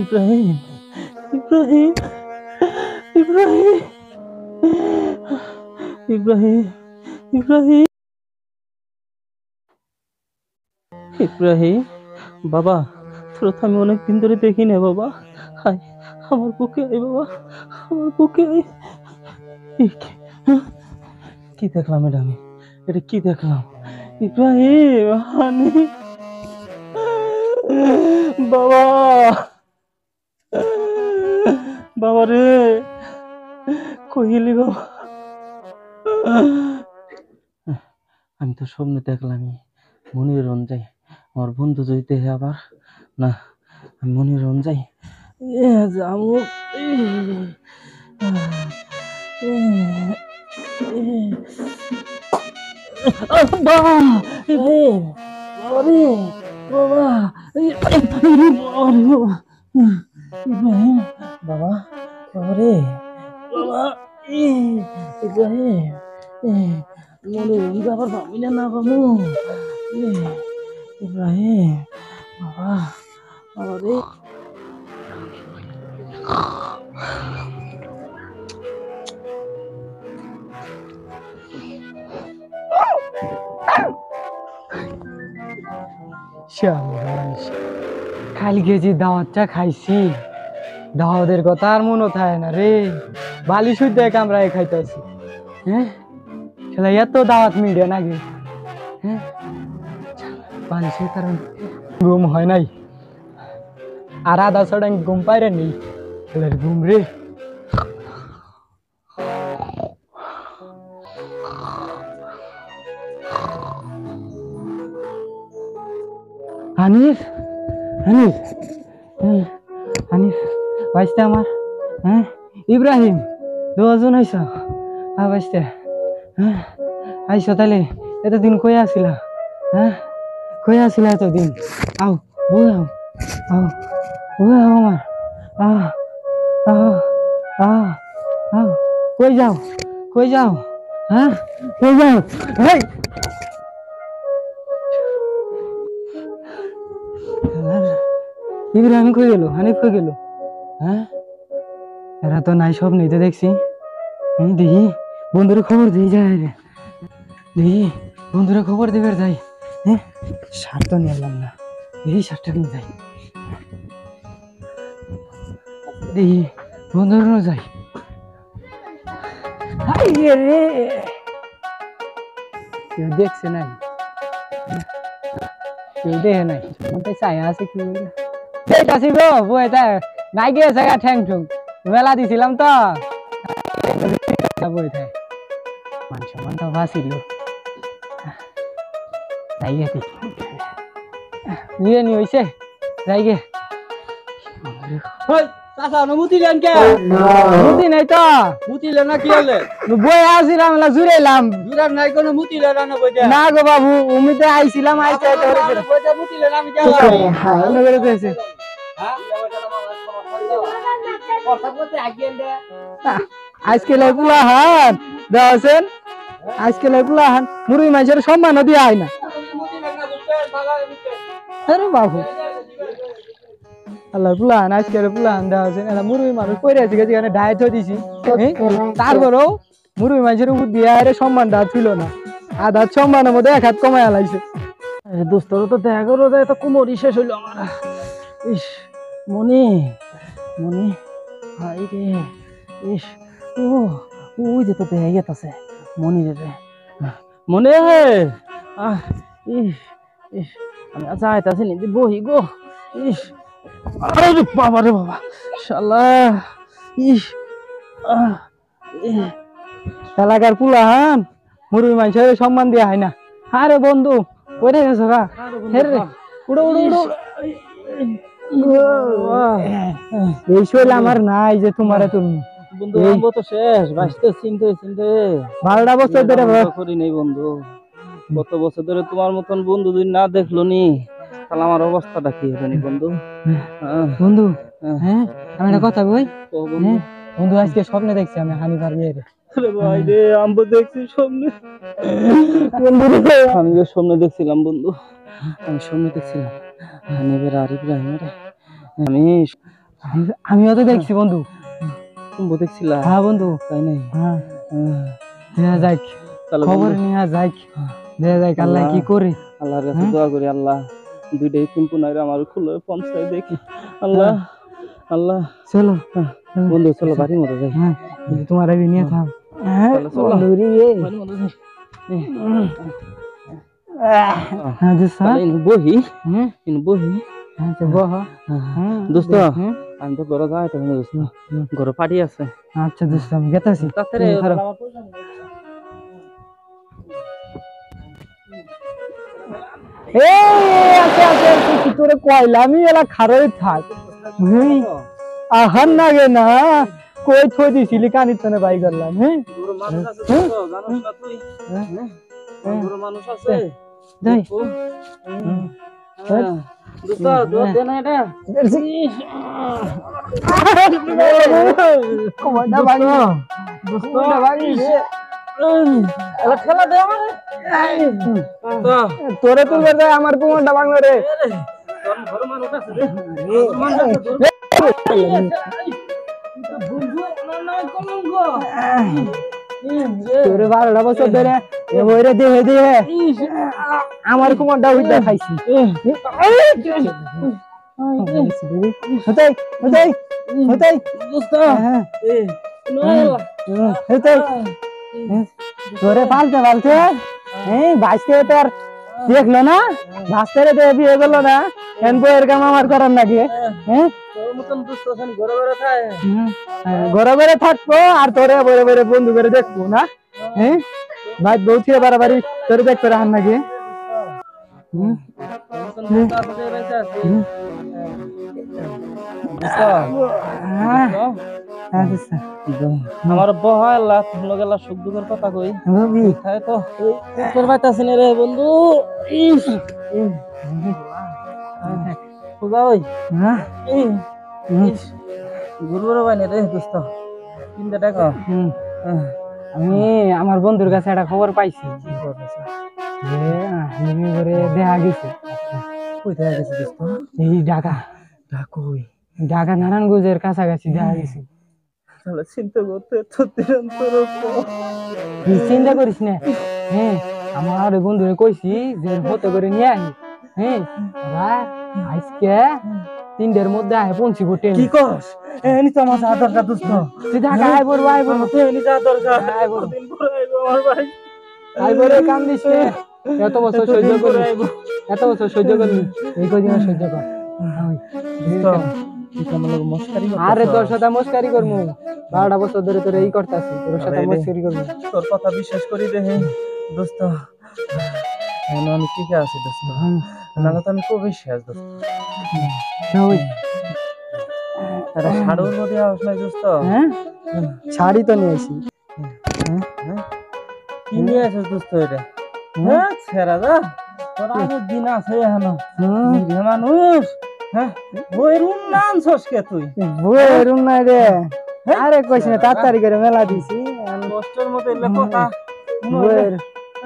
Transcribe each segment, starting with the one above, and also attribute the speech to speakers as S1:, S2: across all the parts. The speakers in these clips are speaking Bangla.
S1: ইব্রাহিম, ইব্রাহিম, ইব্রাহিম, ইব্রাহিম, ইব্রাহিম, ইব্রাহিম, বাবা তোর তো আমি অনেকদিন ধরে দেখি না বাবা। হাই, আমার বুকে আয় বাবা, আমার বুকে আয়। কি দেখলাম এটা আমি? এটা কি দেখলাম? ইব্রাহিম, হানি, বাবা, বাবা রে, কই গেলি বাবা? আমি তো স্বপ্নে দেখলামই মনির রঞ্জাই, আমার বন্ধু যদি দেখে আবার না, আমি মনির রঞ্জাই যাবো। বাবা, ইব্রাহিম, বাবা রে, বাবা, ইব্রাহিম, বাবা, বাবা রে, বাবা, ইব্রাহিম, মনে রঞ্জা আবার পাবি না, না পাবো। ইব্রাহিম, বাবা, বাবা রে।
S2: কালকে যে দাওয়াতটা খাইছি, দাওয়াতের কথা আর মনে থাকে না রে। বালি শুদ্ধ কামড়ায় খাইতেছি। হ্যাঁ, শালা এত দাওয়াত মিডিয়া নাকি? হ্যাঁ, বালিশের কারণ ঘুম হয় নাই, আর আধা ছড়াং ঘুম পাইরে নেই। শালার ঘুম রে। হানিফ, হানিফ, হানিফ বাইসতে আমার। হ্যাঁ, ইব্রাহিম, দুজন আইস? হ্যাঁ বাইসতে। হ্যাঁ আইস, তাহলে এতদিন কই আসিলা? হ্যাঁ, কই আসিলা এতদিন? আও বই, আও আও বই, আও আমার। আহ আহ আহ আও, কই যাও, কই যাও? হ্যাঁ, কই যাও? এই ইব্রাহিম কই গেল? হানিফ কই গেল? হ্যাঁ, এরা তো নাই, সব নিতে দেখছি। দেখি বন্ধুরে খবর দিয়ে যায় রে, দেখি বন্ধুরে খবর দিবার যাই। হ্যাঁ, সার তো নিলাম না, দেখি সারটা নিয়ে যাই, দেখি বন্ধুর যাই। রে কেউ দেখছে নাই, কেউ দেখে নাই, চাই আছে কি বলে গো বই নাই গিয়েছে ঠ্যাং ঠুং মেলা দিছিলাম তো বই থাকে মান সম্মান তো বাঁচিল। যাই গে বিরিয়ানি হয়েছে, যাই গে। মুতি নাই তো,
S1: মুতিলে না কি হলে?
S2: বই আসছিলাম, জুড়াইলাম
S1: নাই কোনো মুতিলে না বইটা।
S2: না গো বাবু, উমিতে আইছিলাম, আইতে
S1: মুতিলে না আমি
S2: আজকে লেগুলা হান দেওয়াছেন, আজকে লেগুলা হান মুরুই মানুষের সম্মান দিয়ে হয় না। আরে বাবু আল্লাহ পুলান, আজকে পুলান দেওয়াছেন, মুরুই মানুষ কইরে আছে যেখানে ডায়েট হয়ে দিছি, তারপরেও মুরুই মানুষের উপর দিয়ে আরে সম্মানটা ছিল না, আধা সম্মানের মধ্যে এক হাত কমায় আলাইছে।
S1: দোস্তর তো দেখা করো যায়, তো কোমরই শেষ হইলো আমার। ইস মনি, মনি, হাই রে, ইস ও, ওই যে তো দেখা গেছে মনি রে, মনে আহ ইস ইস, আমি যাইতাছি নিদি বহি গো। ইস আরে বাবা রে বাবা, শালা ইস
S2: এলাকার পুলাহান মুরুই মানুষের সম্মান দেওয়া হয় না। আরে বন্ধু কইরে গেছো গা? হেরে উড়ো উড়ো উড়ো, এই শৈল আমার নাই যে তোমারে তুমি
S1: বন্ধু। আমবো তো শেষ, বাঁচতে চিনতে চিনতে
S2: 12টা বছর ধরে
S1: করি নাই বন্ধু। কত বছর ধরে তোমার মতন বন্ধু যদি না দেখলো নি, তাহলে আমার অবস্থাটা কি হবে নি বন্ধু?
S2: বন্ধু হ্যাঁ, আমি একটা কথা কই। বন্ধু আজকে স্বপ্নে দেখছি আমি হানিফার বিয়ে।
S1: আরে ভাই রে, আমবো দেখছি স্বপ্নে। বন্ধু রে, আমি যে স্বপ্নে দেখছিলাম বন্ধু, আমি স্বপ্নে দেখছিলাম হানিফের আর ইব্রাহিমের আমি
S2: আমিও তো দেখছি বন্ধু।
S1: তুমি দেখছিলা?
S2: হ্যাঁ বন্ধু।
S1: তাই নাই?
S2: হ্যাঁ দেখা যাক,
S1: তাহলে
S2: খবর
S1: বন্ধু,
S2: নিয়ে যাক, দেখা যাক আল্লাহ কি করে।
S1: আল্লাহর কাছে দোয়া করি, আল্লাহ দুইটাই তিনপুন আইরা আমার খুলে পৌঁছায় দেখি। আল্লাহ আল্লাহ।
S2: চলো
S1: বন্ধু চলো বাড়ির মতো যাই।
S2: হ্যাঁ তোমার আগে নিয়ে থাম।
S1: তাহলে চলো বাড়ির মতো যাই।
S2: হ্যাঁ দোস্ত,
S1: তাহলে বহি
S2: হুম
S1: বহি।
S2: আচ্ছা বহ।
S1: দোস্ত আমি তো ঘরে যাই তো দোস্ত, ঘরে পার্টি আছে।
S2: আচ্ছা দোস্ত আমি গেতাছি।
S1: তাড়াতাড়ি
S2: কি তোরে কইলামি এলা খারই থাক। আহার নাগে না কই থই দিছিলি কানির তনে বাই করলাম। হ্যাঁ
S1: মানুষ আছে
S2: যাই
S1: দোস্ত দোস্ত দে না এটা।
S2: কমান্ডা ভাগি দোস্ত ভাগি রে
S1: এলা খেলা দে আমারে।
S2: তোরে তুলবে যায় আমার কুমারটা ভাঙলো রে।
S1: তোর ঘরে মানুষ আছে রে, মানুষ আছে
S2: তোরে 12টা বছর ধরে এ বইরে দেহে দেহে আমার কুমারটা উইটা খাইছি। হতাই হতাই হতাই
S1: দোস্ত
S2: হতাই তোরে পালতে পালতে এই ভাইতে তোর দেখলো না, ভাস্তারে তো বিয়ে করলো না, এন বইয়ের কাম আমার করার নাকি। হ্যাঁ
S1: তোর মতন দোস্ত এখন ঘরে ঘরে থাকে।
S2: ঘরে ঘরে থাকবো আর তোরে বরে বরে বন্ধু করে দেখবো না। হ্যাঁ ভাই বউ ছিল বাড়াবাড়ি তোরে দেখতে রাখার নাকি।
S1: আমার বহায় লাখ লগেলা সুখ দুঃখের কথা কই তাই তো তোর পাইতাছি না রে বন্ধু। খুদা ওই গুরুর বাইনে রে দোস্ত 3টা টাকা।
S2: আমি আমার বন্ধুর কাছে একটা খবর পাইছি যে হানিমি করে দেখা গেছে।
S1: কই দেখা গেছে দোস্ত?
S2: এই ঢাকা
S1: কই?
S2: ঢাকা নারায়ণগঞ্জের কাছাকাছি দেখা গেছে।
S1: তাহলে চিন্তা করতে তো দিনান্তর
S2: চিন্তা করিস না। হ্যাঁ আমার বন্ধুরে কইছি যে হতে করে নিয়ে আহি। হ্যাঁ ওরা আজকে 3টার মধ্যে আয় পৌঁছিব ট্রেন।
S1: কি কস? এনি তো আমার যা দরকার দোস্ত।
S2: তুই ঢাকা আয় বড় আয় বড়
S1: এনি যা দরকার
S2: আয় বড়
S1: দিন পরে আইবো আমার ভাই।
S2: আয় বড় কাম দিস না। এত বছর সহ্য করলি, এত বছর সহ্য করলি, এই কদিন সহ্য কর। আরে তোর সাথে মস্কারি করবো, 12টা বছর ধরে তোর এই করতেছি, তোর সাথে মস্কারি করবো।
S1: তোর কথা বিশ্বাস করি দেখে দোস্ত আমি ঠিকই আছি দোস্ত, নাহলে তো আমি কবে শেষ দোস্ত। তারা শাড়ির মধ্যে আস নাই দোস্ত?
S2: হ্যাঁ শাড়ি তো নিয়ে আসি।
S1: কি নিয়ে আসিস দোস্ত এটা? হ্যাঁ ছেড়া যা, তোর আগের দিন আছে এখনো মানুষ। হ্যাঁ বইয়ের নাম সসকে তুই
S2: বইয়ের নাই রে। আরে কইস না তাড়াতাড়ি করে মেলা দিছি
S1: কষ্টের মধ্যে এলে কথা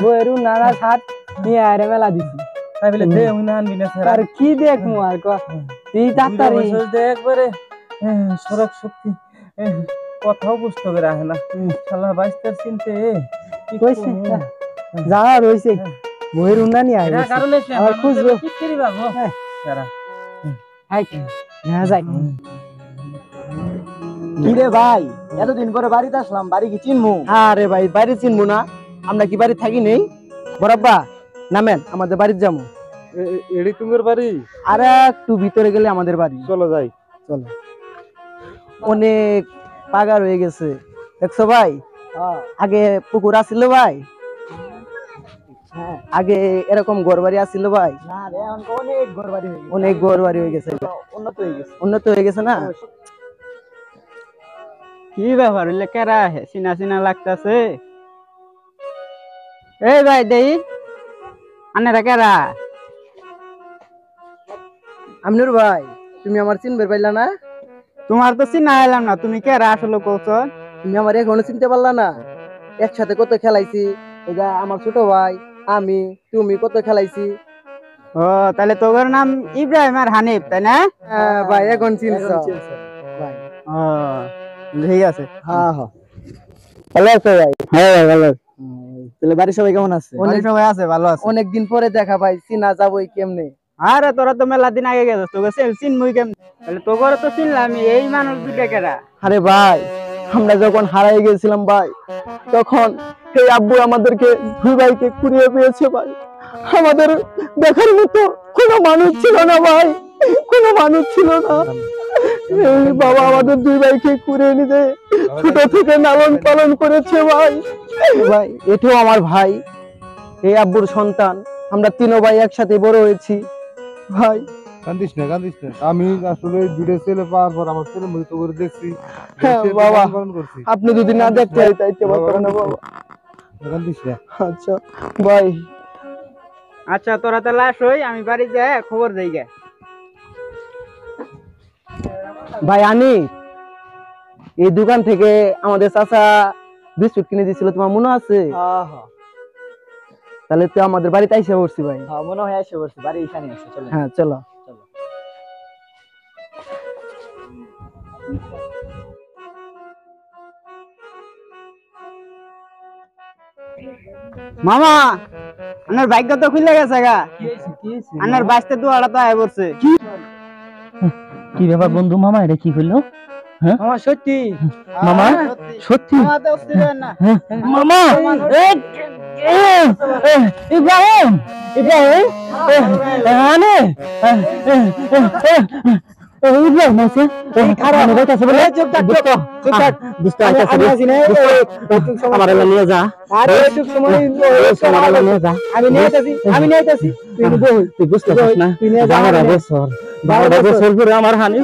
S2: বইয়ের নানা সাত নিয়ে আরে মেলা দিছি।
S1: তাই বলে দে উই না আনবি না ছেড়া।
S2: আর কি দেখমু আর ক তুই তাড়াতাড়ি
S1: দে একবারে সড়ক শক্তি কথাও বুঝতে করে আহে না শালা বাইস্তার চিনতে
S2: কইছে যা রইছে বইয়ের উন্না নিয়ে আয়
S1: কারণে
S2: আর খুঁজবো
S1: কি করি বাবু ছেড়া।
S2: হাই না যাই
S3: কিরে ভাই এতদিন পরে বাড়িতে আসলাম, বাড়ি কি চিনমু? আরে ভাই বাড়ি চিনমু না, আমরা কি বাড়ি থাকি নেই? বরাব্বা নামেন আমাদের বাড়িতে যাবো।
S1: এড়ি তোমার বাড়ি?
S3: আরে একটু ভিতরে গেলে আমাদের বাড়ি।
S1: চলো যাই।
S3: চলো, অনেক পাগার হয়ে গেছে দেখছো ভাই। আগে পুকুর আসছিল ভাই, আগে এরকম ঘর বাড়ি আসছিল ভাই? অনেক ঘর বাড়ি হয়ে গেছে, উন্নত হয়ে গেছে না।
S2: কি ব্যাপার হইলে কেরা চিনা চিনা লাগতাছে? এই ভাই দেই আনেরা কেরা?
S3: আমিনুর ভাই তুমি আমার চিনবে পাইলা না?
S2: তোমার তো চিনা এলাম না, তুমি কেরা আসলে কৌছ?
S3: তুমি আমার এখনো চিনতে পারলা না? একসাথে কত খেলাইছি, এটা আমার ছোট ভাই, আমি তুমি কত খেলাইছি।
S2: ও তাহলে তোর নাম ইব্রাহিম আর হানিফ তাই না?
S3: হ্যাঁ ভাই এখন চিনছো ভাই।
S2: ও ঠিক আছে।
S3: হ্যাঁ হ্যাঁ ভালো আছো ভাই?
S2: হ্যাঁ ভাই ভালো।
S3: তাহলে বাড়ির সবাই কেমন আছে?
S2: অনেক সবাই আছে, ভালো আছে।
S3: অনেকদিন পরে দেখা ভাই, চিনা যাবোই কেমনে?
S2: আরে তোরা তো মেলা দিন আগে গেছিস, তোকে চিনবই কেমন? তাহলে তোকে তো চিনলাম, এই মানুষ দুটা কেরা?
S3: আরে ভাই আমরা যখন হারাই গেছিলাম ভাই, তখন এই আব্বু আমাদেরকে দুই ভাইকে কুড়িয়ে পেয়েছে ভাই। আমাদের দেখার মতো কোনো মানুষ ছিল না ভাই, কোনো মানুষ ছিল না। এই বাবা আমাদের দুই ভাইকে কুড়িয়ে নিতে ছোট থেকে লালন পালন করেছে ভাই। ভাই এটাও আমার ভাই, এই আব্বুর সন্তান। আমরা তিনো ভাই একসাথে বড় হয়েছি ভাই।
S4: কান্দিস না কান্দিস না, আমি আসলে দুটো ছেলে পাওয়ার পর আমার ছেলে মৃত করে দেখছি।
S3: হ্যাঁ
S4: সে
S3: বাবা,
S4: লালন পালন করছি।
S3: আপনি যদি না দেখতে চাইতে পারতেন না বাবা।
S4: কান্দিস না।
S3: আচ্ছা ভাই।
S2: আচ্ছা তোরা তাহলে আসোই, আমি বাড়ি যাই খবর দেই গে।
S3: ভাই আনি, এই দোকান থেকে আমাদের চাচা বিস্কুট কিনে দিয়েছিল, তোমার মনে আছে? তাহলে তো আমাদের বাড়িতে এসে পড়ছি ভাই।
S2: মনে হয় এসে পড়ছি, বাড়ি এখানে আছে, চলো।
S3: হ্যাঁ চলো।
S2: মামা আনার বাইক তো খুলে গেছে গা, আনার বাইসতে দুয়াটা তো আয় পড়ছে।
S1: কি ব্যাপার বন্ধু? মামা এটা কি হইলো?
S3: মামা সত্যি?
S1: মামা সত্যি?
S2: মামা তো অস্থির না।
S1: মামা ইব্রাহিম, ইব্রাহিম আনে ইব্রাহিম আছে খারাপ কাছে বলে চুপ থাক চুপ থাক দুষ্ট আছে আমার নিয়ে যা।
S3: আরে একটু সময়
S1: নিয়ে যা,
S3: আমি নিয়ে যাচ্ছি, আমি নিয়ে যাচ্ছি।
S1: তুই বুঝতে পারছ না?
S3: তুই নিয়ে যা।
S1: 12 বছর 12 বছর পরে আমার হানি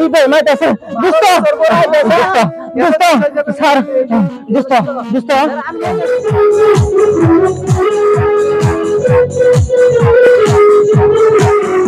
S1: ইব্রাহিম আছে। দুষ্ট দুষ্ট স্যার, দুষ্ট দুষ্ট
S5: I'm